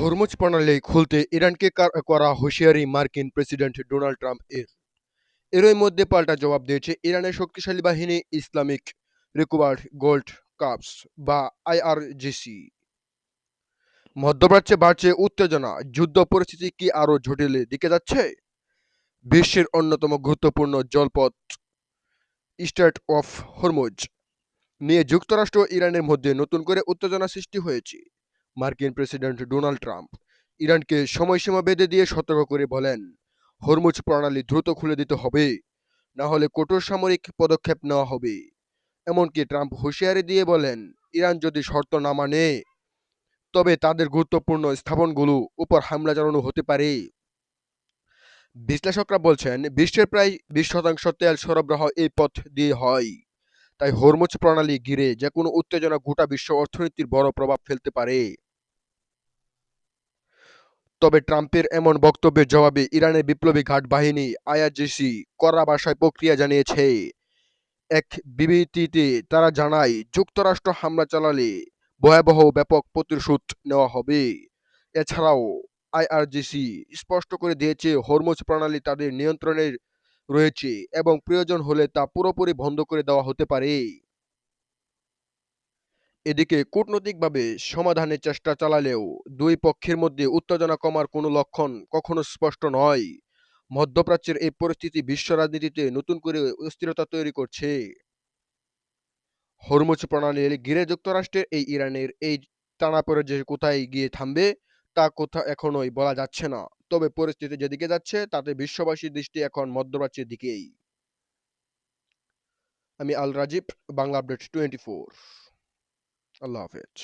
Hormuz প্রণালী খুলতে ইরানকে করা হুঁশিয়ারি মার্কিন প্রেসিডেন্ট ডোনাল্ড ট্রাম্প এরই মধ্যে পাল্টা জবাব দিয়েছে ইরানের শক্তিশালী বাহিনী ইসলামিক রিকভার্ড গোল্ড কাপস বা আইআরজিসি। মধ্যপ্রাচ্যে বাড়ছে উত্তেজনা, যুদ্ধ পরিস্থিতি কি আরও জটিলের দিকে যাচ্ছে? বিশ্বের অন্যতম গুরুত্বপূর্ণ জলপথ স্ট্রেট অফ হরমুজ নিয়ে যুক্তরাষ্ট্র ও ইরানের মধ্যে নতুন করে উত্তেজনা সৃষ্টি হয়েছে। মার্কিন প্রেসিডেন্ট ডোনাল্ড ট্রাম্প ইরানকে সময়সীমা বেঁধে দিয়ে সতর্ক করে বলেন, হরমুজ প্রণালী দ্রুত খুলে দিতে হবে, না হলে কঠোর সামরিক পদক্ষেপ নেওয়া হবে। এমনকি ট্রাম্প হুঁশিয়ারি দিয়ে বলেন, ইরান যদি শর্ত না মানে তবে তাদের গুরুত্বপূর্ণ স্থাপনগুলো উপর হামলা চালানো হতে পারে। বিশ্লেষকরা বলছেন, বিশ্বের প্রায় 20% তেল সরবরাহ এই পথ দিয়ে হয়। তাই হরমুজ প্রণালী ঘিরে যেকোনো উত্তেজনা গোটা বিশ্ব অর্থনীতির বড় প্রভাব ফেলতে পারে। তবে ট্রাম্পের এমন বক্তব্যের জবাবে ইরানের বিপ্লবী ঘাট বাহিনী আইআরজিসি কড়া ভাষায় প্রতিক্রিয়া জানিয়েছে। এক বিবৃতিতে তারা জানায়, যুক্তরাষ্ট্র হামলা চালালে ভয়াবহ ব্যাপক প্রতিশোধ নেওয়া হবে। এছাড়াও আইআরজিসি স্পষ্ট করে দিয়েছে, হরমুজ প্রণালী তাদের নিয়ন্ত্রণে রয়েছে এবং প্রয়োজন হলে তা পুরোপুরি বন্ধ করে দেওয়া হতে পারে। এদিকে কূটনৈতিকভাবে সমাধানের চেষ্টা চালালেও দুই পক্ষের মধ্যে উত্তেজনা কমার কোনো লক্ষণ কখনো স্পষ্ট নয়। মধ্যপ্রাচ্যের এই পরিস্থিতি বিশ্ব রাজনীতিতে নতুন করে অস্থিরতা তৈরি করছে। হরমুজ প্রণালীর ঘিরে যুক্তরাষ্ট্রের ইরানের এই টানাপোড়েন যে কোথায় গিয়ে থামবে তা এখনোই বলা যাচ্ছে না। তবে পরিস্থিতি যেদিকে যাচ্ছে তাতে বিশ্ববাসীর দৃষ্টি এখন মধ্যপ্রাচ্যের দিকেই। আমি আল রাজীব, বাংলা আপডেট 24। আল্লাহ হাফেজ।